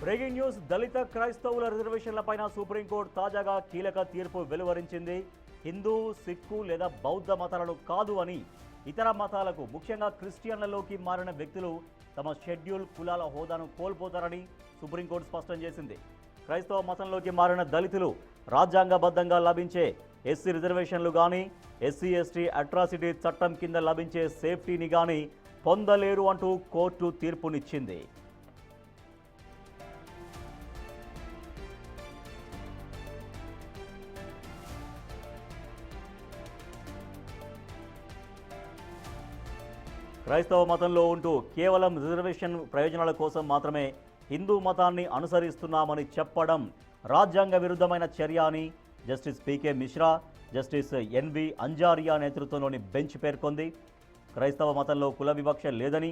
Breaking news. దళిత క్రైస్తవుల రిజర్వేషన్లపైన supreme court తాజాగా కీలక తీర్పు వెలువరించింది. హిందూ, సిక్కు లేదా బౌద్ధ మతాలను కాదు అని ఇతర మతాలకు, ముఖ్యంగా క్రిస్టియన్లలోకి మారిన వ్యక్తులు తమ షెడ్యూల్ కులాల హోదాను కోల్పోతారని సుప్రీంకోర్టు స్పష్టం చేసింది. క్రైస్తవ మతంలోకి మారిన దళితులు రాజ్యాంగబద్ధంగా లభించే ఎస్సీ రిజర్వేషన్లు కానీ, ఎస్సీ ఎస్టీ అట్రాసిటీ చట్టం కింద లభించే సేఫ్టీని కానీ పొందలేరు అంటూ కోర్టు తీర్పునిచ్చింది. క్రైస్తవ మతంలో ఉంటూ కేవలం రిజర్వేషన్ ప్రయోజనాల కోసం మాత్రమే హిందూ మతాన్ని అనుసరిస్తున్నామని చెప్పడం రాజ్యాంగ విరుద్ధమైన చర్య అని జస్టిస్ పీకే మిశ్రా, జస్టిస్ ఎన్వి అంజారియా నేతృత్వంలోని బెంచ్ పేర్కొంది. క్రైస్తవ మతంలో కుల వివక్ష లేదని,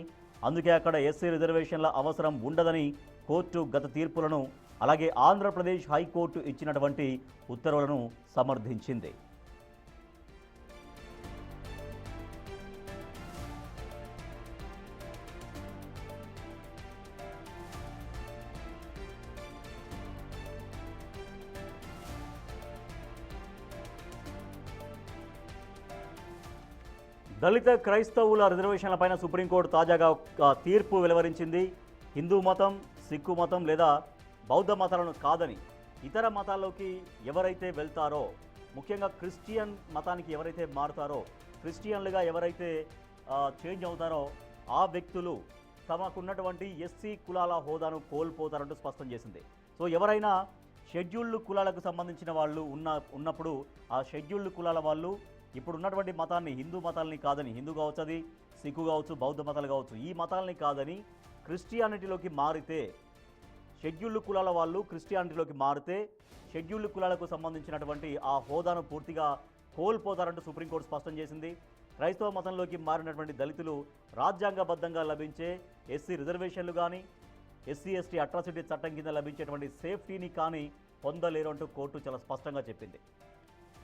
అందుకే అక్కడ ఎస్సీ రిజర్వేషన్ల అవసరం ఉండదని కోర్టు గత తీర్పులను, అలాగే ఆంధ్రప్రదేశ్ హైకోర్టు ఇచ్చినటువంటి ఉత్తర్వులను సమర్థించింది. దళిత క్రైస్తవుల రిజర్వేషన్లపైన సుప్రీంకోర్టు తాజాగా తీర్పు వెలువరించింది. హిందూ మతం, సిక్కు మతం లేదా బౌద్ధ మతాలను కాదని ఇతర మతాల్లోకి ఎవరైతే వెళ్తారో, ముఖ్యంగా క్రిస్టియన్ మతానికి ఎవరైతే మారుతారో, క్రిస్టియన్లుగా ఎవరైతే చేంజ్ అవుతారో ఆ వ్యక్తులు తమకున్నటువంటి ఎస్సీ కులాల హోదాను కోల్పోతారంటూ స్పష్టం చేసింది. సో ఎవరైనా షెడ్యూల్డ్ కులాలకు సంబంధించిన వాళ్ళు ఉన్నప్పుడు ఆ షెడ్యూల్డ్ కులాల వాళ్ళు ఇప్పుడు ఉన్నటువంటి మతాన్ని, హిందూ మతాలని కాదని, హిందూ కావచ్చు, అది సిక్కు కావచ్చు, బౌద్ధ మతాలు కావచ్చు, ఈ మతాలని కాదని క్రిస్టియానిటీలోకి మారితే, షెడ్యూల్డ్ కులాల వాళ్ళు క్రిస్టియానిటీలోకి మారితే షెడ్యూల్డ్ కులాలకు సంబంధించినటువంటి ఆ హోదాను పూర్తిగా కోల్పోతారంటూ సుప్రీంకోర్టు స్పష్టం చేసింది. క్రైస్తవ మతంలోకి మారినటువంటి దళితులు రాజ్యాంగబద్ధంగా లభించే ఎస్సీ రిజర్వేషన్లు కానీ, ఎస్సీ ఎస్టీ అట్రాసిటీ చట్టం కింద లభించేటువంటి సేఫ్టీని కానీ పొందలేరు అంటూ కోర్టు చాలా స్పష్టంగా చెప్పింది.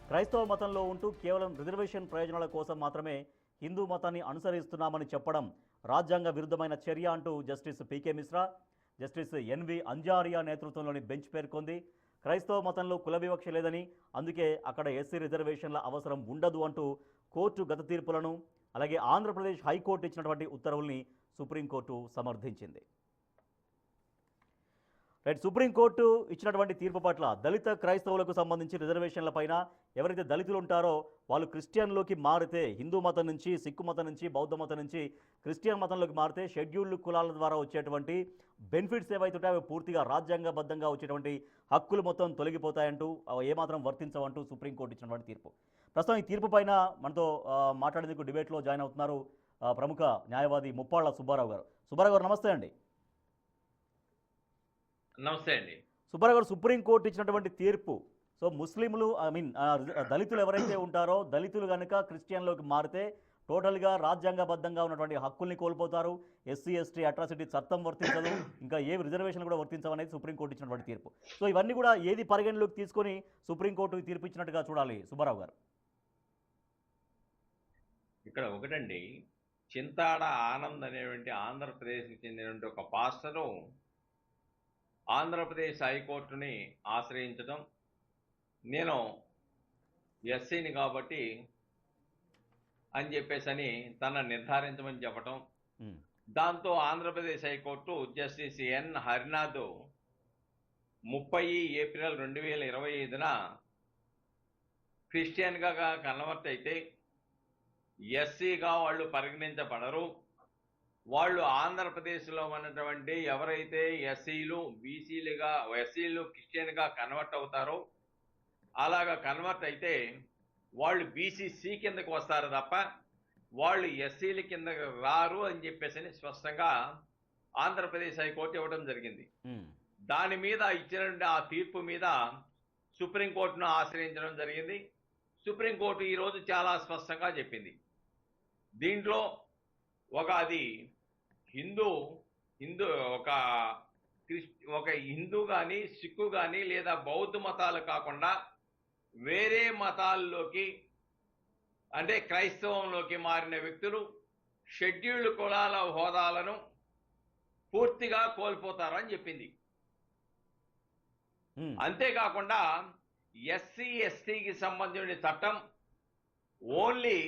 క్రైస్తవ మతంలో ఉంటూ కేవలం రిజర్వేషన్ ప్రయోజనాల కోసం మాత్రమే హిందూ మతాన్ని అనుసరిస్తున్నామని చెప్పడం రాజ్యాంగ విరుద్ధమైన చర్య అంటూ జస్టిస్ పీకే మిశ్రా, జస్టిస్ ఎన్వి అంజారియా నేతృత్వంలోని బెంచ్ పేర్కొంది. క్రైస్తవ మతంలో కుల వివక్ష లేదని, అందుకే అక్కడ ఎస్సీ రిజర్వేషన్ల అవసరం ఉండదు అంటూ కోర్టు గత తీర్పులను, అలాగే ఆంధ్రప్రదేశ్ హైకోర్టు ఇచ్చినటువంటి ఉత్తర్వుల్ని సుప్రీంకోర్టు సమర్థించింది. రైట్, సుప్రీంకోర్టు ఇచ్చినటువంటి తీర్పు పట్ల దళిత క్రైస్తవులకు సంబంధించి రిజర్వేషన్లపైన ఎవరైతే దళితులు ఉంటారో వాళ్ళు క్రిస్టియన్లోకి మారితే, హిందూ మతం నుంచి, సిక్కు మతం నుంచి, బౌద్ధ మతం నుంచి క్రిస్టియన్ మతంలోకి మారితే షెడ్యూల్డ్ కులాల ద్వారా వచ్చేటువంటి బెనిఫిట్స్ ఏవైతే ఉంటాయో అవి పూర్తిగా రాజ్యాంగబద్ధంగా వచ్చేటువంటి హక్కులు మొత్తం తొలగిపోతాయంటూ, ఏమాత్రం వర్తించవంటూ సుప్రీంకోర్టు ఇచ్చినటువంటి తీర్పు. ప్రస్తుతం ఈ తీర్పు పైన మనతో మాట్లాడేందుకు డిబేట్లో జాయిన్ అవుతున్నారు ప్రముఖ న్యాయవాది ముప్పాళ్ల సుబ్బారావు గారు. సుబ్బారావు గారు నమస్తే అండి. నమస్తే అండి. సుబ్బారావు గారు, సుప్రీంకోర్టు ఇచ్చినటువంటి తీర్పు, సో ముస్లింలు దళితులు ఎవరైతే ఉంటారో, దళితులు కనుక క్రిస్టియన్లోకి మారితే టోటల్గా రాజ్యాంగబద్ధంగా ఉన్నటువంటి హక్కుల్ని కోల్పోతారు, ఎస్సీ ఎస్టీ అట్రాసిటీ చట్టం వర్తించదు, ఇంకా ఏ రిజర్వేషన్ కూడా వర్తించవనేది సుప్రీంకోర్టు ఇచ్చినటువంటి తీర్పు. సో ఇవన్నీ కూడా ఏది పరిగణలోకి తీసుకొని సుప్రీంకోర్టు తీర్పు ఇచ్చినట్టుగా చూడాలి సుబ్బారావు గారు? ఇక్కడ ఒకటండి, చింతాడ ఆనంద్ అనేటువంటి ఆంధ్రప్రదేశ్కి చెందినటువంటి ఒక పాస్టరు ఆంధ్రప్రదేశ్ హైకోర్టుని ఆశ్రయించడం, నేను ఎస్సీని కాబట్టి అని చెప్పేసి తన నిర్ధారించమని చెప్పటం, దాంతో Andhra Pradesh high court justice N Harinath 30 April 2025న క్రిస్టియన్గా కన్వర్ట్ అయితే ఎస్సీగా వాళ్ళు పరిగణించబడరు, వాళ్ళు ఆంధ్రప్రదేశ్లో ఉన్నటువంటి ఎవరైతే ఎస్సీలు, బీసీలుగా, ఎస్సీలు క్రిస్టియన్గా కన్వర్ట్ అవుతారో అలాగా కన్వర్ట్ అయితే వాళ్ళు బీసీసీ కిందకు వస్తారు తప్ప వాళ్ళు ఎస్సీల కిందకు రారు అని చెప్పేసి స్పష్టంగా ఆంధ్రప్రదేశ్ హైకోర్టు ఇవ్వడం జరిగింది. దాని మీద ఇచ్చినటువంటి ఆ తీర్పు మీద సుప్రీంకోర్టును ఆశ్రయించడం జరిగింది. సుప్రీంకోర్టు ఈరోజు చాలా స్పష్టంగా చెప్పింది. దీంట్లో అది ఒక హిందూ కానీ, సిక్కు కానీ లేదా బౌద్ధ మతాలు కాకుండా వేరే మతాల్లోకి, అంటే క్రైస్తవంలోకి మారిన వ్యక్తులు షెడ్యూల్డ్ కులాల హోదాలను పూర్తిగా కోల్పోతారని చెప్పింది. అంతేకాకుండా ఎస్సీ ఎస్టీకి సంబంధించిన చట్టం ఓన్లీ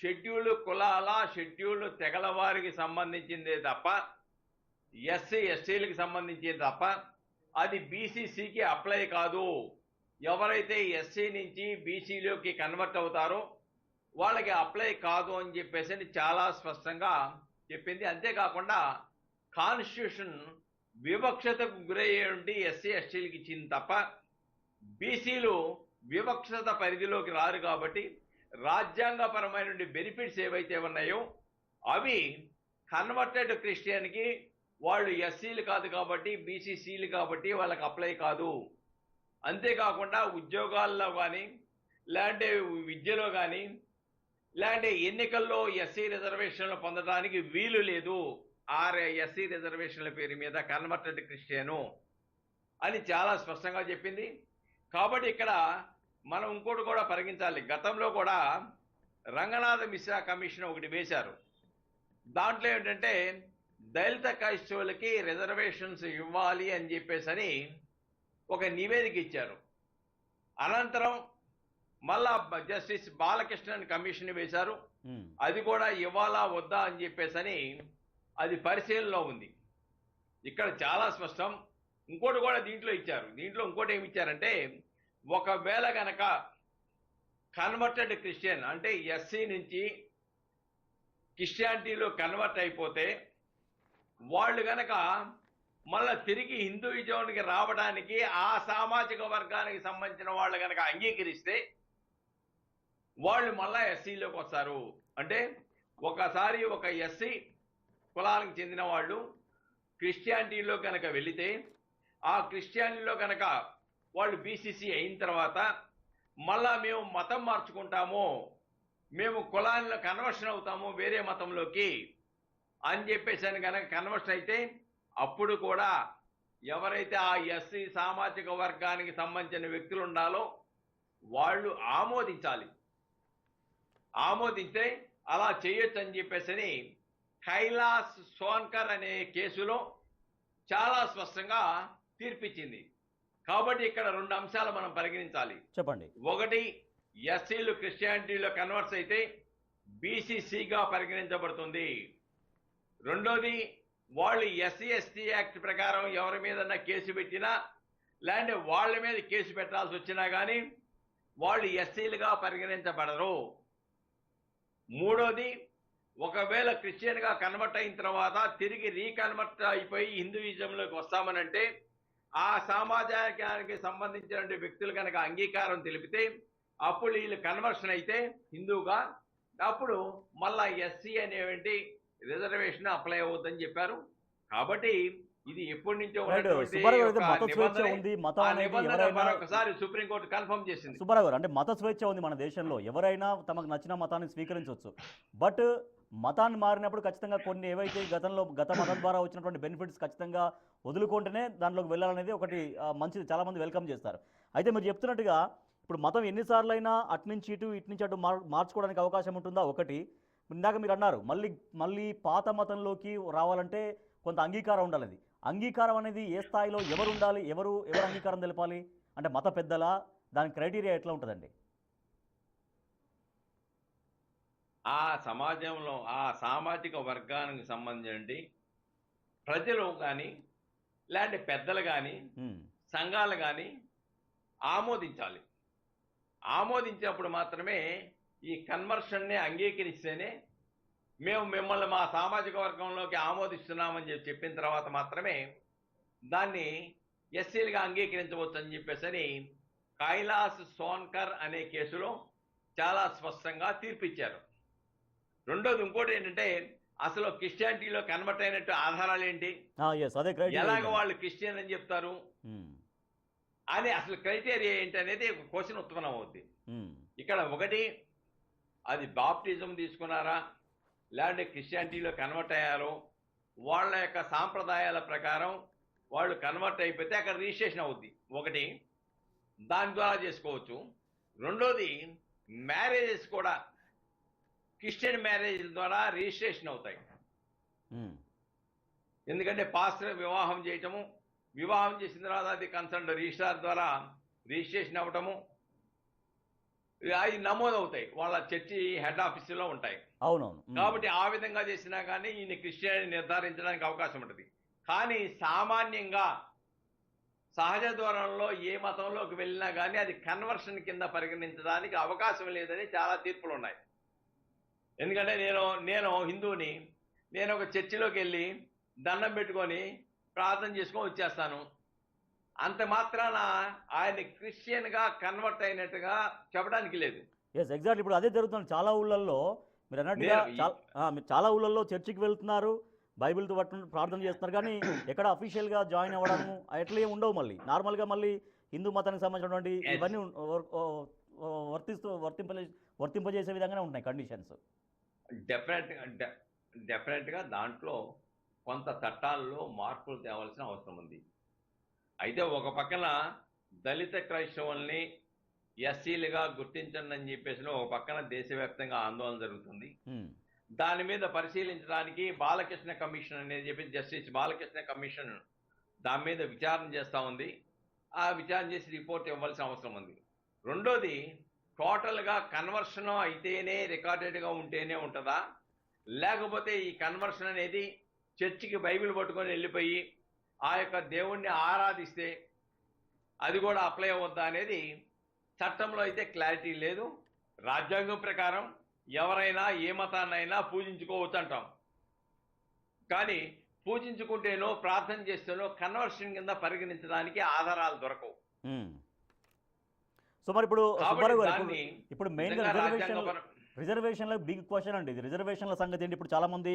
షెడ్యూల్డ్ కులాల షెడ్యూల్డ్ తెగల వారికి సంబంధించిందే తప్ప ఎస్సీ ఎస్టీలకు సంబంధించింది తప్ప అది బీసీసీకి అప్లై కాదు. ఎవరైతే ఎస్సీ నుంచి బీసీలోకి కన్వర్ట్ అవుతారో వాళ్ళకి అప్లై కాదు అని చెప్పేసి చాలా స్పష్టంగా చెప్పింది. అంతేకాకుండా కాన్స్టిట్యూషన్ వివక్షతకు గురయ్యేటువంటి ఎస్సీ ఎస్టీలకు ఇచ్చింది తప్ప బీసీలు వివక్షత పరిధిలోకి రారు. కాబట్టి రాజ్యాంగపరమైన బెనిఫిట్స్ ఏవైతే ఉన్నాయో అవి కన్వర్టెడ్ క్రిస్టియన్కి వాళ్ళు ఎస్సీలు కాదు కాబట్టి బీసీసీలు కాబట్టి వాళ్ళకి అప్లై కాదు. అంతేకాకుండా ఉద్యోగాల్లో కానీ లేదంటే విద్యలో కానీ లేదంటే ఎన్నికల్లో ఎస్సీ రిజర్వేషన్లు పొందడానికి వీలు లేదు. ఎస్సీ రిజర్వేషన్ల పేరు మీద కన్వర్టెడ్ క్రిస్టియను అని చాలా స్పష్టంగా చెప్పింది. కాబట్టి ఇక్కడ మనం ఇంకోటి కూడా పరిగణించాలి. గతంలో కూడా రంగనాథ మిశ్రా కమిషన్ ఒకటి వేశారు. దాంట్లో ఏంటంటే దళిత క్రైస్తవులకి రిజర్వేషన్స్ ఇవ్వాలి అని చెప్పేసి ఒక నివేదిక ఇచ్చారు. అనంతరం మళ్ళా జస్టిస్ బాలకృష్ణన్ కమిషన్ వేశారు. అది కూడా ఇవ్వాలా వద్దా అని చెప్పేసి అది పరిశీలనలో ఉంది. ఇక్కడ చాలా స్పష్టం. ఇంకోటి కూడా దీంట్లో ఇచ్చారు. దీంట్లో ఇంకోటి ఏమి ఇచ్చారంటే ఒకవేళ గనక కన్వర్టెడ్ క్రిస్టియన్ అంటే ఎస్సీ నుంచి క్రిస్టియానిటీలో కన్వర్ట్ అయిపోతే వాళ్ళు గనక మళ్ళా తిరిగి హిందూయిజంకి రావడానికి ఆ సామాజిక వర్గానికి సంబంధించిన వాళ్ళు గనక అంగీకరిస్తే వాళ్ళు మళ్ళా ఎస్సీలోకి వస్తారు. అంటే ఒకసారి ఒక ఎస్సీ కులానికి చెందిన వాళ్ళు క్రిస్టియానిటీలో కనుక వెళితే ఆ క్రిస్టియానిటీలో కనుక వాళ్ళు బీసీసీ అయిన తర్వాత మళ్ళా మేము మతం మార్చుకుంటాము, మేము కులాల్లో కన్వర్షన్ అవుతాము వేరే మతంలోకి అని చెప్పేసి కనుక కన్వర్షన్ అయితే అప్పుడు కూడా ఎవరైతే ఆ ఎస్సీ సామాజిక వర్గానికి సంబంధించిన వ్యక్తులు ఉండాలో వాళ్ళు ఆమోదించాలి. ఆమోదించే అలా చేయొచ్చు అని చెప్పేసి కైలాస్ సోన్కర్ అనే కేసులో చాలా స్పష్టంగా తీర్పిచ్చింది. కాబట్టి ఇక్కడ రెండు అంశాలు మనం పరిగణించాలి. చెప్పండి. ఒకటి, ఎస్సీలు క్రిస్టియానిటీలో కన్వర్ట్స్ అయితే బీసీసీగా పరిగణించబడుతుంది. రెండోది, వాళ్ళు ఎస్సీ ఎస్టీ యాక్ట్ ప్రకారం ఎవరి మీదన్నా కేసు పెట్టినా లేదంటే వాళ్ళ మీద కేసు పెట్టాల్సి వచ్చినా కానీ వాళ్ళు ఎస్సీలుగా పరిగణించబడరు. మూడోది, ఒకవేళ క్రిస్టియన్గా కన్వర్ట్ అయిన తర్వాత తిరిగి రీకన్వర్ట్ అయిపోయి హిందూయిజంలోకి వస్తామనంటే ఆ సమాజానికి సంబంధించిన వ్యక్తులు కనుక అంగీకారం తెలిపితే అప్పుడు వీళ్ళు కన్వర్షన్ అయితే హిందూగా అప్పుడు మళ్ళా ఎస్సీ అనేటువంటి రిజర్వేషన్ అప్లై అవుతుందని చెప్పారు. కాబట్టి ఇది ఎప్పటి నుంచో మరొకసారి సుప్రీంకోర్టు కన్ఫర్మ్ చేసింది. సుబ్బారావు గారు, అంటే మత స్వేచ్ఛ ఉంది మన దేశంలో, ఎవరైనా తమకు నచ్చిన మతాన్ని స్వీకరించవచ్చు. బట్ మతాన్ని మారినప్పుడు ఖచ్చితంగా కొన్ని ఏవైతే గత మతం ద్వారా వచ్చినటువంటి బెనిఫిట్స్ ఖచ్చితంగా వదులుకుంటేనే దాంట్లోకి వెళ్ళాలనేది ఒకటి మంచిది, చాలామంది వెల్కమ్ చేస్తారు. అయితే మీరు చెప్తున్నట్టుగా ఇప్పుడు మతం ఎన్నిసార్లు అయినా అట్నుంచి ఇటు ఇట్నుంచి అటు మార్చుకోవడానికి అవకాశం ఉంటుందా? ఒకటి, ఇందాక మీరు అన్నారు మళ్ళీ పాత మతంలోకి రావాలంటే కొంత అంగీకారం ఉండాలి. అంగీకారం అనేది ఏ స్థాయిలో ఎవరు ఉండాలి, ఎవరు అంగీకారం తెలపాలి? అంటే మత పెద్దలా, దాని క్రైటీరియా ఎట్లా ఉంటుందండి? ఆ సమాజంలో ఆ సామాజిక వర్గానికి సంబంధించి ప్రజలు కానీ లేదంటే పెద్దలు కానీ సంఘాలు కానీ ఆమోదించాలి. ఆమోదించినప్పుడు మాత్రమే ఈ కన్వర్షన్ని అంగీకరిస్తేనే మేము మిమ్మల్ని మా సామాజిక వర్గంలోకి ఆమోదిస్తున్నామని చెప్పిన తర్వాత మాత్రమే దాన్ని ఎస్సీలుగా అంగీకరించవచ్చు అని చెప్పేసి కైలాస్ సోన్కర్ అనే కేసులో చాలా స్పష్టంగా తీర్పిచ్చారు. రెండోది, ఇంకోటి ఏంటంటే అసలు క్రిస్టియానిటీలో కన్వర్ట్ అయినట్టు ఆధారాలు ఏంటి, ఎలాగ వాళ్ళు క్రిస్టియన్ అని చెప్తారు అని అసలు క్రైటీరియా ఏంటి అనేది ఒక క్వశ్చన్ ఉత్పన్నం అవుద్ది. ఇక్కడ ఒకటి, అది బాప్టిజం తీసుకున్నారా లేదంటే క్రిస్టియానిటీలో కన్వర్ట్ అయ్యారో వాళ్ళ యొక్క సాంప్రదాయాల ప్రకారం వాళ్ళు కన్వర్ట్ అయిపోతే అక్కడ రిజిస్ట్రేషన్ అవుద్ది. ఒకటి, దాని ద్వారా చేసుకోవచ్చు. రెండోది, మ్యారేజెస్ కూడా క్రిస్టియన్ మ్యారేజ్ ద్వారా రిజిస్ట్రేషన్ అవుతాయి. ఎందుకంటే పాస్టర్ వివాహం చేయటము వివాహం చేసిన తర్వాత అది కన్సర్న్ రిజిస్ట్రార్ ద్వారా రిజిస్ట్రేషన్ అవ్వటము, అవి నమోదవుతాయి, వాళ్ళ చర్చి హెడ్ ఆఫీసులో ఉంటాయి. అవునవును. కాబట్టి ఆ విధంగా చేసినా కానీ ఈయన క్రిస్టియన్ నిర్ధారించడానికి అవకాశం ఉంటుంది. కానీ సామాన్యంగా సహజ ధోరణిలో ఏ మతంలోకి వెళ్ళినా కానీ అది కన్వర్షన్ కింద పరిగణించడానికి అవకాశం లేదని చాలా తీర్పులు ఉన్నాయి. ఎందుకంటే నేను హిందువుని, నేను ఒక చర్చిలోకి వెళ్ళి దండం పెట్టుకొని ప్రార్థన చేసుకొని వచ్చేస్తాను. అంత మాత్రాన ఆయన క్రిస్టియన్గా కన్వర్ట్ అయినట్టుగా చెప్పడానికి లేదు. Yes, exactly. ఇప్పుడు అదే జరుగుతుంది చాలా ఊళ్ళల్లో. మీరు అన్నట్టుగా మీరు చాలా ఊళ్ళల్లో చర్చికి వెళ్తున్నారు, బైబిల్తో పట్టుకుని ప్రార్థన చేస్తున్నారు, కానీ ఎక్కడ అఫీషియల్గా జాయిన్ అవ్వడము అట్లా ఏమి ఉండవు. మళ్ళీ నార్మల్గా మళ్ళీ హిందూ మతానికి సంబంధించినటువంటి ఇవన్నీ వర్తింపజేసే విధంగానే ఉంటున్నాయి కండిషన్స్. డెఫినెట్గా దాంట్లో కొంత చట్టాల్లో మార్పులు తేవాల్సిన అవసరం ఉంది. అయితే ఒక పక్కన దళిత క్రైస్తవుల్ని ఎస్సీలుగా గుర్తించండి అని చెప్పేసి ఒక పక్కన దేశవ్యాప్తంగా ఆందోళన జరుగుతుంది. దాని మీద పరిశీలించడానికి బాలకృష్ణ కమిషన్ అనేది చెప్పి జస్టిస్ బాలకృష్ణ కమిషన్ దాని మీద విచారణ చేస్తూ ఉంది. ఆ విచారణ చేసి రిపోర్ట్ ఇవ్వాల్సిన అవసరం ఉంది. రెండోది, టోటల్గా కన్వర్షన్ అయితేనే రికార్డెడ్గా ఉంటేనే ఉంటుందా, లేకపోతే ఈ కన్వర్షన్ అనేది చర్చికి బైబిల్ పట్టుకొని వెళ్ళిపోయి ఆ యొక్క దేవుణ్ణి ఆరాధిస్తే అది కూడా అప్లై అవుద్దా అనేది చట్టంలో అయితే క్లారిటీ లేదు. రాజ్యాంగం ప్రకారం ఎవరైనా ఏ మతాన్నైనా పూజించుకోవచ్చు అంటాం, కానీ పూజించుకుంటేనో ప్రార్థన చేస్తేనో కన్వర్షన్ కింద పరిగణించడానికి ఆధారాలు దొరకవు. సో మరి ఇప్పుడు మెయిన్గా రిజర్వేషన్ల బిగ్ క్వశ్చన్ అండి ఇది. రిజర్వేషన్ల సంగతి ఏంటి? ఇప్పుడు చాలామంది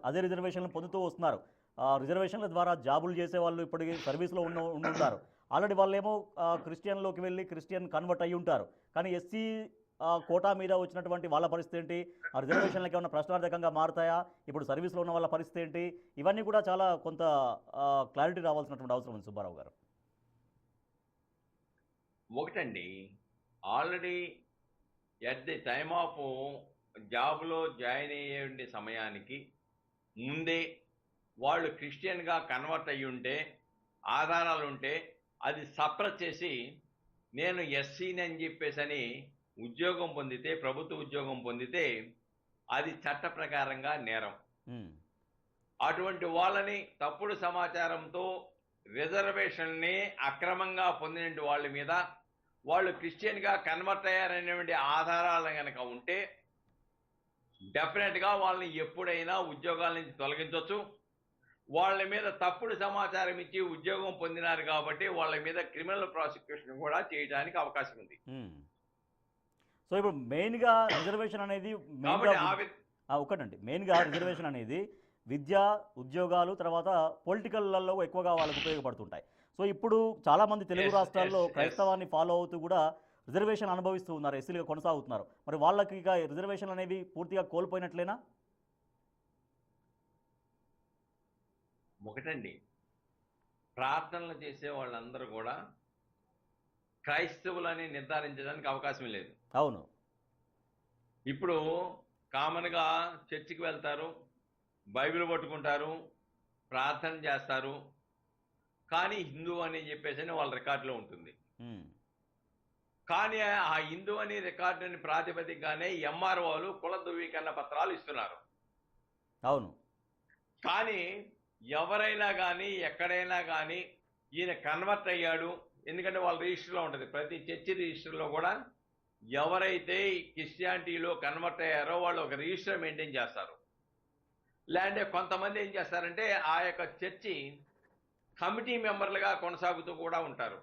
అదే రిజర్వేషన్లు పొందుతూ వస్తున్నారు. రిజర్వేషన్ల ద్వారా జాబులు చేసే వాళ్ళు ఇప్పటికీ సర్వీస్లో ఉండుంటారు. ఆల్రెడీ వాళ్ళు ఏమో క్రిస్టియన్లోకి వెళ్ళి క్రిస్టియన్ కన్వర్ట్ అయ్యి ఉంటారు. కానీ ఎస్సీ కోటా మీద వచ్చినటువంటి వాళ్ళ పరిస్థితి ఏంటి? ఆ రిజర్వేషన్లకి ఏమైనా ప్రశ్నార్థకంగా మారుతాయా? ఇప్పుడు సర్వీస్లో ఉన్న వాళ్ళ పరిస్థితి ఏంటి? ఇవన్నీ కూడా చాలా కొంత క్లారిటీ రావాల్సినటువంటి అవసరం ఉంది సుబ్బారావు గారు. ఒకటండి, already at the time of జాబ్లో జాయిన్ అయ్యే సమయానికి ముందే వాళ్ళు క్రిస్టియన్గా కన్వర్ట్ అయ్యి ఉంటే, ఆధారాలు ఉంటే అది సప్రెస్ చేసి నేను ఎస్సీని అని చెప్పేసి ఉద్యోగం పొందితే, ప్రభుత్వ ఉద్యోగం పొందితే అది చట్ట ప్రకారంగా నేరం. అటువంటి వాళ్ళని తప్పుడు సమాచారంతో రిజర్వేషన్ని అక్రమంగా పొందిన వాళ్ళ మీద వాళ్ళు క్రిస్టియన్గా కన్వర్ట్ అయ్యారనేటువంటి ఆధారాలు కనుక ఉంటే డెఫినెట్గా వాళ్ళని ఎప్పుడైనా ఉద్యోగాల నుంచి తొలగించవచ్చు. వాళ్ళ మీద తప్పుడు సమాచారం ఇచ్చి ఉద్యోగం పొందినారు కాబట్టి వాళ్ళ మీద క్రిమినల్ ప్రాసిక్యూషన్ కూడా చేయడానికి అవకాశం ఉంది. సో ఇప్పుడు మెయిన్గా రిజర్వేషన్ అనేది ఒకటండి, మెయిన్గా రిజర్వేషన్ అనేది విద్య, ఉద్యోగాలు, తర్వాత పొలిటికల్లో ఎక్కువగా వాళ్ళకు ఉపయోగపడుతుంటాయి. సో ఇప్పుడు చాలామంది తెలుగు రాష్ట్రాల్లో క్రైస్తవాన్ని ఫాలో అవుతూ కూడా రిజర్వేషన్ అనుభవిస్తూ ఉన్నారు, ఎస్సీలుగా కొనసాగుతున్నారు. మరి వాళ్ళకి ఇక రిజర్వేషన్లు అనేవి పూర్తిగా కోల్పోయినట్లేనా? ఒకటండి, ప్రార్థనలు చేసే వాళ్ళందరూ కూడా క్రైస్తవులని నిర్ధారించడానికి అవకాశం లేదు. అవును. ఇప్పుడు కామన్గా చర్చికి వెళ్తారు, బైబిల్ పట్టుకుంటారు, ప్రార్థన చేస్తారు, కానీ హిందూ అని చెప్పేసి వాళ్ళ రికార్డులో ఉంటుంది. కానీ ఆ హిందూ అని రికార్డుని ప్రాతిపదికగానే ఎంఆర్ఓలు కుల ధృవీకరణ పత్రాలు ఇస్తున్నారు. అవును. కానీ ఎవరైనా కానీ ఎక్కడైనా కానీ ఈయన కన్వర్ట్ అయ్యాడు, ఎందుకంటే వాళ్ళ రిజిస్టర్లో ఉంటుంది, ప్రతి చర్చి రిజిస్టర్లో కూడా ఎవరైతే క్రిస్టియానిటీలో కన్వర్ట్ అయ్యారో వాళ్ళు ఒక రిజిస్టర్ మెయింటైన్ చేస్తారు. లేదంటే కొంతమంది ఏం చేస్తారంటే ఆ యొక్క చర్చి కమిటీ మెంబర్లుగా కొనసాగుతూ కూడా ఉంటారు.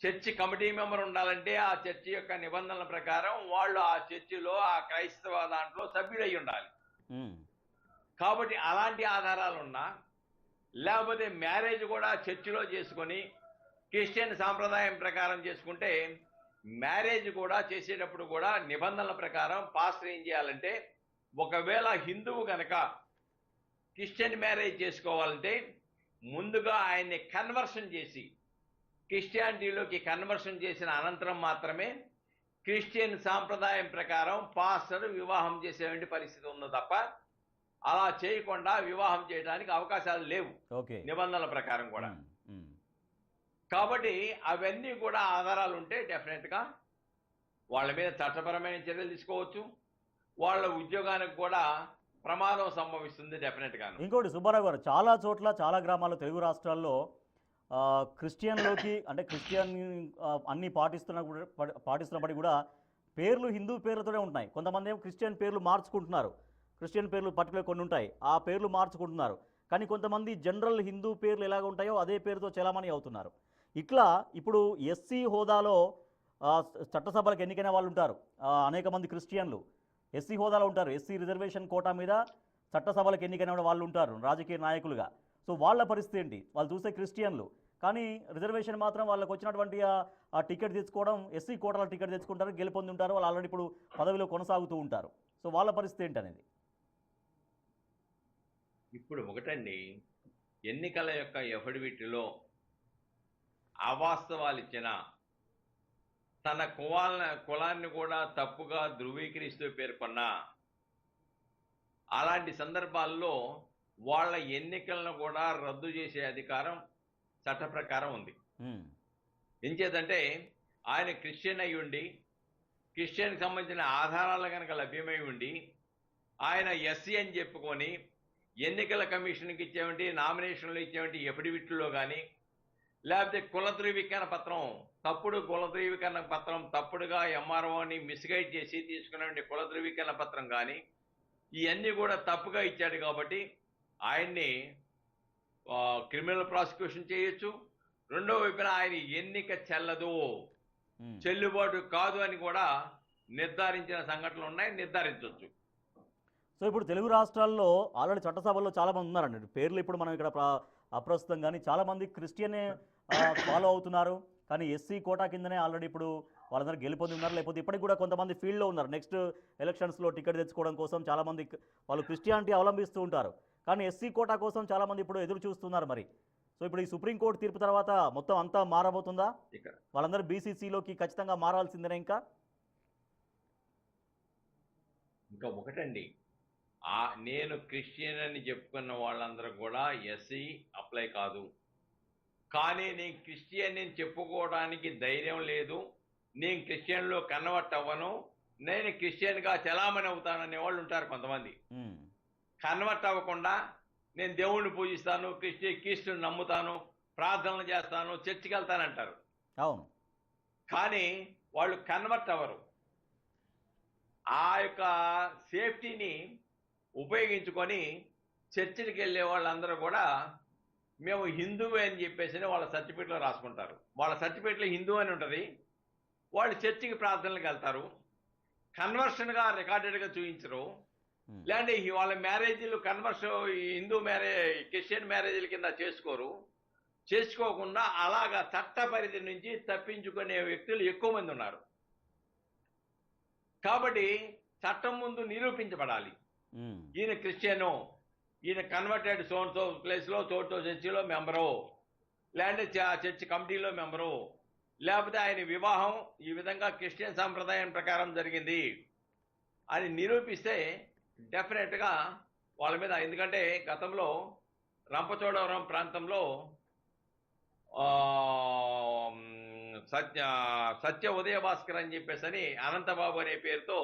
చర్చి కమిటీ మెంబర్ ఉండాలంటే ఆ చర్చి యొక్క నిబంధనల ప్రకారం వాళ్ళు ఆ చర్చిలో ఆ క్రైస్తవ దాంట్లో సభ్యుడై ఉండాలి. కాబట్టి అలాంటి ఆధారాలు ఉన్నా, లేకపోతే మ్యారేజ్ కూడా చర్చిలో చేసుకొని క్రిస్టియన్ సాంప్రదాయం ప్రకారం చేసుకుంటే మ్యారేజ్ కూడా చేసేటప్పుడు కూడా నిబంధనల ప్రకారం పాస్టర్ ఏం చేయాలంటే, ఒకవేళ హిందువు కనుక క్రిస్టియన్ మ్యారేజ్ చేసుకోవాలంటే ముందుగా ఆయన్ని కన్వర్షన్ చేసి క్రిస్టియానిటీలోకి కన్వర్షన్ చేసిన అనంతరం మాత్రమే క్రిస్టియన్ సాంప్రదాయం ప్రకారం పాస్టర్ వివాహం చేసేటువంటి పరిస్థితి ఉంది తప్ప అలా చేయకుండా వివాహం చేయడానికి అవకాశాలు లేవు ఓకే. నిబంధనల ప్రకారం కూడా. ఉమ్, ఉమ్, కాబట్టి అవన్నీ కూడా ఆధారాలు ఉంటే డెఫినెట్గా వాళ్ళ మీద చట్టపరమైన చర్యలు తీసుకోవచ్చు. వాళ్ళ ఉద్యోగానికి కూడా ప్రమాదం సంభవిస్తుంది డెఫినెట్గాను. ఇంకోటి సుబ్బారావు గారు, చాలా చోట్ల చాలా గ్రామాల్లో తెలుగు రాష్ట్రాల్లో క్రిస్టియన్లోకి అంటే క్రిస్టియన్ అన్నీ పాటిస్తున్నప్పటికీ కూడా పేర్లు హిందూ పేర్లతోనే ఉంటున్నాయి. కొంతమంది ఏమో క్రిస్టియన్ పేర్లు మార్చుకుంటున్నారు. క్రిస్టియన్ పేర్లు పర్టికులర్ కొన్ని ఉంటాయి, ఆ పేర్లు మార్చుకుంటున్నారు. కానీ కొంతమంది జనరల్ హిందూ పేర్లు ఎలాగ ఉంటాయో అదే పేరుతో చలామణి అవుతున్నారు. ఇట్లా ఇప్పుడు ఎస్సీ హోదాలో చట్టసభలకు ఎన్నికైన వాళ్ళు ఉంటారు, అనేక మంది క్రిస్టియన్లు ఎస్సీ హోదాలో ఉంటారు. ఎస్సీ రిజర్వేషన్ కోటా మీద చట్టసభలకు ఎన్నికైన వాళ్ళు ఉంటారు రాజకీయ నాయకులుగా. సో వాళ్ళ పరిస్థితి ఏంటి? వాళ్ళు చూసే క్రిస్టియన్లు, కానీ రిజర్వేషన్ మాత్రం వాళ్ళకి వచ్చినటువంటి ఆ టికెట్ తెచ్చుకోవడం, ఎస్సీ కోటాల టికెట్ తెచ్చుకుంటారు, గెలుపొంది ఉంటారు, వాళ్ళు ఆల్రెడీ ఇప్పుడు పదవిలో కొనసాగుతూ ఉంటారు. సో వాళ్ళ పరిస్థితి ఏంటనేది. ఇప్పుడు ఒకటండి, ఎన్నికల యొక్క ఎఫిడవిట్లో అవాస్తవాలు ఇచ్చిన తన కులాన్ని కూడా తప్పుగా ధృవీకరిస్తూ పేర్కొన్న అలాంటి సందర్భాల్లో వాళ్ళ ఎన్నికలను కూడా రద్దు చేసే అధికారం చట్ట ప్రకారం ఉంది. ఎంచేతంటే ఆయన క్రిస్టియన్ అయి ఉండి, క్రిస్టియన్కి సంబంధించిన ఆధారాలు కనుక లభ్యమై ఉండి, ఆయన ఎస్సీ అని చెప్పుకొని ఎన్నికల కమిషన్కి ఇచ్చేవంటి, నామినేషన్లు ఇచ్చేవంటి ఎఫిడవిట్లో కానీ, లేకపోతే కుల ధృవీకరణ పత్రం, తప్పుడు కుల ధృవీకరణ పత్రం తప్పుడుగా ఎంఆర్ఓని మిస్గైడ్ చేసి తీసుకునే కుల ధృవీకరణ పత్రం కానీ, ఇవన్నీ కూడా తప్పుగా ఇచ్చాడు కాబట్టి ఆయన్ని క్రిమినల్ ప్రాసిక్యూషన్ చేయొచ్చు. రెండో వైపున ఆయన ఎన్నిక చెల్లదు, చెల్లుబాటు కాదు అని కూడా నిర్ధారించిన సంఘటనలు ఉన్నాయి, నిర్ధారించవచ్చు. సో ఇప్పుడు తెలుగు రాష్ట్రాల్లో ఆల్రెడీ చట్టసభల్లో చాలామంది ఉన్నారండి. పేర్లు ఇప్పుడు మనం ఇక్కడ అప్రస్తుతం, కానీ చాలామంది క్రిస్టియనే ఫాలో అవుతున్నారు. కానీ ఎస్సీ కోటా కిందనే ఆల్రెడీ ఇప్పుడు వాళ్ళందరూ గెలుపొంది ఉన్నారు. లేకపోతే ఇప్పటికి కూడా కొంతమంది ఫీల్డ్లో ఉన్నారు. నెక్స్ట్ ఎలక్షన్స్లో టికెట్ తెచ్చుకోవడం కోసం చాలామంది వాళ్ళు క్రిస్టియానిటీ అవలంబిస్తూ ఉంటారు. కానీ ఎస్సీ కోటా కోసం చాలామంది ఇప్పుడు ఎదురు చూస్తున్నారు. మరి సో ఇప్పుడు ఈ సుప్రీంకోర్టు తీర్పు తర్వాత మొత్తం అంతా మారబోతుందా? వాళ్ళందరూ బీసీసీలోకి ఖచ్చితంగా మారాల్సిందేనా? ఇంకా ఒకటండి, నేను క్రిస్టియన్ అని చెప్పుకున్న వాళ్ళందరూ కూడా ఎస్సీ అప్లై కాదు. కానీ నేను క్రిస్టియన్ అని చెప్పుకోవడానికి ధైర్యం లేదు, నేను క్రిస్టియన్లో కన్వర్ట్ అవ్వను, నేను క్రిస్టియన్గా చలామణి అవుతాననే వాళ్ళు ఉంటారు కొంతమంది. కన్వర్ట్ అవ్వకుండా నేను దేవుణ్ణి పూజిస్తాను, క్రీస్తుని నమ్ముతాను, ప్రార్థనలు చేస్తాను, చర్చికి వెళ్తానంటారు. అవును. కానీ వాళ్ళు కన్వర్ట్ అవ్వరు. ఆ యొక్క సేఫ్టీని ఉపయోగించుకొని చర్చికి వెళ్ళే వాళ్ళందరూ కూడా మేము హిందువే అని చెప్పేసి వాళ్ళ సర్టిఫికేట్లో రాసుకుంటారు. వాళ్ళ సర్టిఫికేట్లో హిందూ అని ఉంటుంది. వాళ్ళు చర్చికి ప్రార్థనలకు వెళ్తారు, కన్వర్షన్గా రికార్డెడ్గా చూపించరు. లేదంటే వాళ్ళ మ్యారేజీలు కన్వర్షన్ హిందూ మ్యారేజ్ క్రిస్టియన్ మ్యారేజీల కింద చేసుకోకుండా అలాగా చట్ట పరిధి నుంచి తప్పించుకునే వ్యక్తులు ఎక్కువ మంది ఉన్నారు. కాబట్టి చట్టం ముందు నిరూపించబడాలి, ఈయన క్రిస్టియను, ఈయన కన్వర్టెడ్ సోన్సో ప్లేస్లో చోటో చర్చిలో మెంబరు, లేదంటే చర్చ్ కమిటీలో మెంబరు, లేకపోతే ఆయన వివాహం ఈ విధంగా క్రిస్టియన్ సాంప్రదాయం ప్రకారం జరిగింది అని నిరూపిస్తే డెఫినెట్గా వాళ్ళ మీద, ఎందుకంటే గతంలో రంపచోడవరం ప్రాంతంలో సత్య ఉదయ భాస్కర్ అని చెప్పేసి అనంతబాబు అనే పేరుతో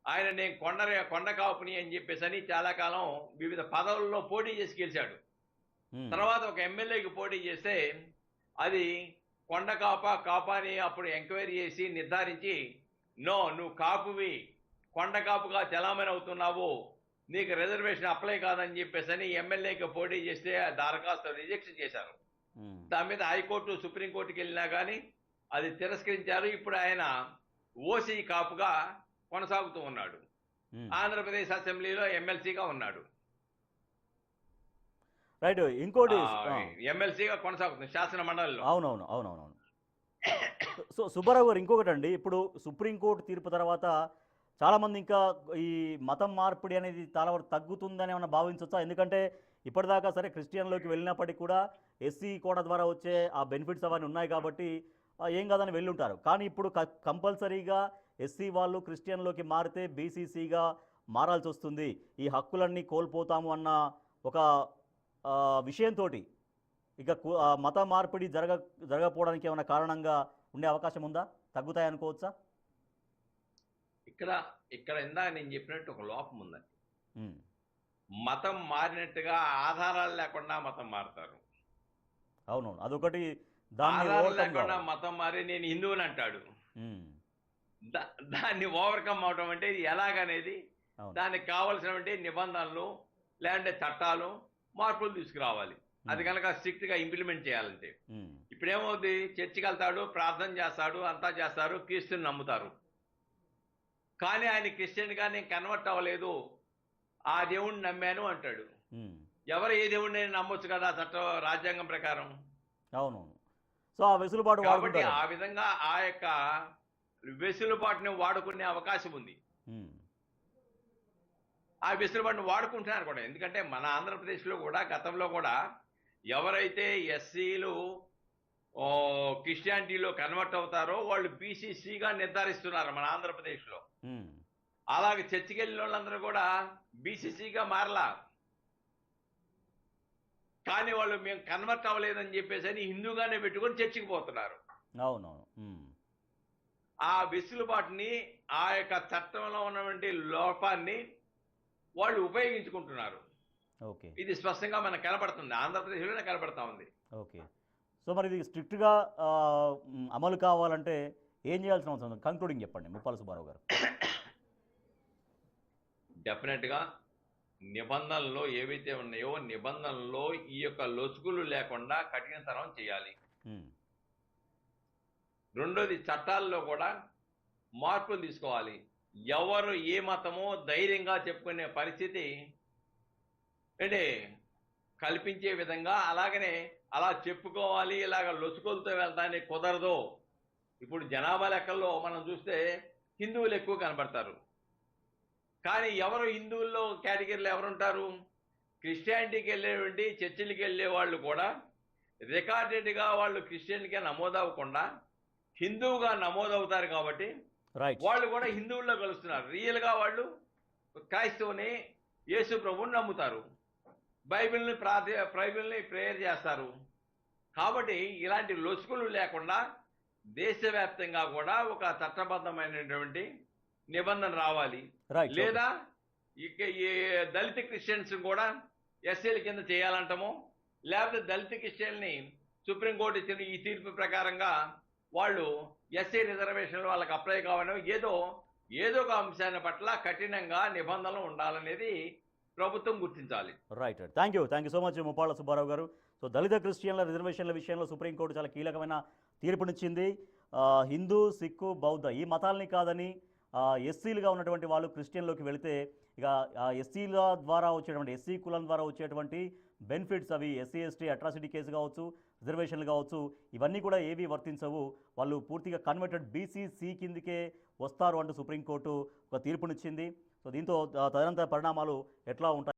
ఆయన నేను కొండ కాపుని అని చెప్పేసి చాలా కాలం వివిధ పదవుల్లో పోటీ చేసి గెలిచాడు. తర్వాత ఒక ఎమ్మెల్యేకి పోటీ చేస్తే అది కొండ కాపా అని అప్పుడు ఎంక్వైరీ చేసి నిర్ధారించి, నో నువ్వు కాపువి, కొండ కాపుగా చలామణి అవుతున్నావు, నీకు రిజర్వేషన్ అప్లై కాదని చెప్పేసి ఎమ్మెల్యేకి పోటీ చేస్తే దరఖాస్తు రిజెక్ట్ చేశారు. దాని మీద హైకోర్టు సుప్రీంకోర్టుకి వెళ్ళినా కానీ అది తిరస్కరించారు. ఇప్పుడు ఆయన ఓసీ కాపుగా కొనసాగుతూ ఉన్నాడు, ఆంధ్రప్రదేశ్ అసెంబ్లీలో ఎమ్మెల్సీగా ఉన్నాడు. రైట్. ఇంకోటి ఎమ్మెల్సీగా కొనసాగుతుంది శాసన మండలిలో. అవునవును. సో సుబ్బారావు గారు, ఇంకొకటి అండి, ఇప్పుడు సుప్రీంకోర్టు తీర్పు తర్వాత చాలామంది ఇంకా ఈ మతం మార్పిడి అనేది చాలా వరకు తగ్గుతుందని ఏమైనా భావించవచ్చా? ఎందుకంటే ఇప్పటిదాకా సరే క్రిస్టియన్లోకి వెళ్ళినప్పటికీ కూడా ఎస్సీ కోటా ద్వారా వచ్చే ఆ బెనిఫిట్స్ అవన్నీ ఉన్నాయి కాబట్టి ఏం కాదని వెళ్ళుంటారు. కానీ ఇప్పుడు కంపల్సరీగా ఎస్సీ వాళ్ళు క్రిస్టియన్లోకి మారితే బీసీసీగా మారాల్సి వస్తుంది, ఈ హక్కులన్నీ కోల్పోతాము అన్న ఒక విషయంతో ఇక మత మార్పిడి జరగకపోవడానికి ఏమైనా కారణంగా ఉండే అవకాశం ఉందా? తగ్గుతాయి అనుకోవచ్చా? ఇక్కడ ఇక్కడ ఇందాక నేను చెప్పినట్టు ఒక లోపం ఉందండి. ఉమ్, మతం మారినట్టుగా ఆధారాలు లేకుండా మతం మారుతారు. అవునవును, అదొకటి. దాన్ని ఆధారాలు ఓవర్కమ్ లేకుండా కావాలి. మతం మారి నేను హిందువుని అంటాడు. ఉమ్, దాన్ని ఓవర్కమ్ అవడం అంటే ఇది ఎలాగనేది, అవును. దానికి కావలసినటువంటి నిబంధనలు లేదంటే చట్టాలు మార్పులు తీసుకురావాలి. అది కనుక స్ట్రిక్ట్ గా ఇంప్లిమెంట్ చేయాలంటే. ఉమ్, ఇప్పుడు ఏమవుద్ది, చర్చికి వెళ్తాడు, ప్రార్థన చేస్తాడు, అంతా చేస్తారు, క్రీస్తుని నమ్ముతారు. కానీ ఆయన క్రిస్టియన్ గా నేను కన్వర్ట్ అవ్వలేదు, ఆ దేవుణ్ణి నమ్మాను అంటాడు. ఉమ్, ఎవరు ఏ దేవుణ్ణి నమ్మొచ్చు కదా చట్టం, రాజ్యాంగం ప్రకారం. అవునవును. సో ఆ వెసులుబాటు కాబట్టి వాడుకుంటారు. ఆ విధంగా ఆ యొక్క వెసులుబాటుని వాడుకునే అవకాశం ఉంది. ఉమ్, ఆ వెసులుబాటుని వాడుకుంటున్నారు కూడా. ఎందుకంటే మన ఆంధ్రప్రదేశ్లో కూడా గతంలో కూడా ఎవరైతే ఎస్సీలు క్రిస్టియానిటీలో కన్వర్ట్ అవుతారో వాళ్ళు బీసీసీగా నిర్ధారిస్తున్నారు మన ఆంధ్రప్రదేశ్లో. ఉమ్, అలాగే చర్చికి వెళ్ళిన వాళ్ళందరూ కూడా బీసీసీగా మారలా. కానీ వాళ్ళు మేము కన్వర్ట్ అవ్వలేదని చెప్పేసి అని హిందూగానే పెట్టుకొని చర్చికి పోతున్నారు. అవునవును. ఉమ్, ఆ వెసులుబాటుని, ఆ యొక్క చట్టంలో ఉన్నటువంటి లోపాన్ని వాళ్ళు ఉపయోగించుకుంటున్నారు. ఓకే. ఇది స్పష్టంగా మనకు కనబడుతుంది, ఆంధ్రప్రదేశ్లోనే కనబడతా ఉంది. ఓకే. సో మరి ఇది స్ట్రిక్ట్గా అమలు కావాలంటే ఏం చేయాల్సిన అవసరం ఉంది? కంక్లూడింగ్ చెప్పండి ముప్పాల సుబ్బారావు గారు. డెఫినెట్గా నిబంధనలు ఏవైతే ఉన్నాయో నిబంధనల్లో ఈ యొక్క లొసుగులు లేకుండా కఠినతరం చేయాలి. ఉమ్, రెండోది, చట్టాల్లో కూడా మార్పులు తీసుకోవాలి. ఎవరు ఏ మతమో ధైర్యంగా చెప్పుకునే పరిస్థితి అంటే కల్పించే విధంగా, అలాగనే అలా చెప్పుకోవాలి, ఇలాగ లొసుగులతో వెళ్తానికి కుదరదు. ఇప్పుడు జనాభా లెక్కల్లో మనం చూస్తే హిందువులు ఎక్కువ కనబడతారు. కానీ ఎవరు హిందువుల్లో కేటగిరీలో ఎవరుంటారు? క్రిస్టియానిటీకి వెళ్ళేటువంటి చర్చిలకి వెళ్ళే వాళ్ళు కూడా రికార్డెడ్గా వాళ్ళు క్రిస్టియన్గా నమోదవ్వకుండా హిందువుగా నమోదవుతారు. కాబట్టి రైట్. వాళ్ళు కూడా హిందువుల్లో కలుస్తున్నారు. రియల్గా వాళ్ళు క్రైస్తవుని, యేసు ప్రభువుని నమ్ముతారు, బైబిల్ని ప్రేయర్ చేస్తారు. కాబట్టి ఇలాంటి లొసుగులు లేకుండా దేశవ్యాప్తంగా కూడా ఒక చట్టబద్ధమైనటువంటి నిబంధన రావాలి. రైట్. లేదా ఇక ఈ దళిత క్రిస్టియన్స్ కూడా ఎస్సీల కింద చేయాలంటామో, లేకపోతే దళిత క్రిస్టియన్ని సుప్రీంకోర్టు ఇచ్చిన ఈ తీర్పు ప్రకారంగా వాళ్ళు ఎస్సీ రిజర్వేషన్లు వాళ్ళకి అప్లై కావాలని ఏదో ఒక అంశాన్ని పట్ల కఠినంగా నిబంధనలు ఉండాలనేది ప్రభుత్వం గుర్తించాలి. Right. Thank you so much Muppalla Subbarao గారు. సో దళిత క్రిస్టియన్ల రిజర్వేషన్ల విషయంలో సుప్రీంకోర్టు చాలా కీలకమైన తీర్పునిచ్చింది. హిందూ, సిక్కు, బౌద్ధ ఈ మతాలని కాదని ఎస్సీలుగా ఉన్నటువంటి వాళ్ళు క్రిస్టియన్లోకి వెళితే ఇక ఎస్సీల ద్వారా వచ్చేటువంటి, ఎస్సీ కులం ద్వారా వచ్చేటువంటి బెనిఫిట్స్, అవి ఎస్సీ ఎస్టీ అట్రాసిటీ కేసు కావచ్చు, రిజర్వేషన్లు కావచ్చు, ఇవన్నీ కూడా ఏవి వర్తించవు, వాళ్ళు పూర్తిగా కన్వర్టెడ్ బీసీసీ కిందకే వస్తారు అంటూ సుప్రీంకోర్టు ఒక తీర్పునిచ్చింది. సో దీంతో తదనంతర పరిణామాలు ఎట్లా ఉంటాయి?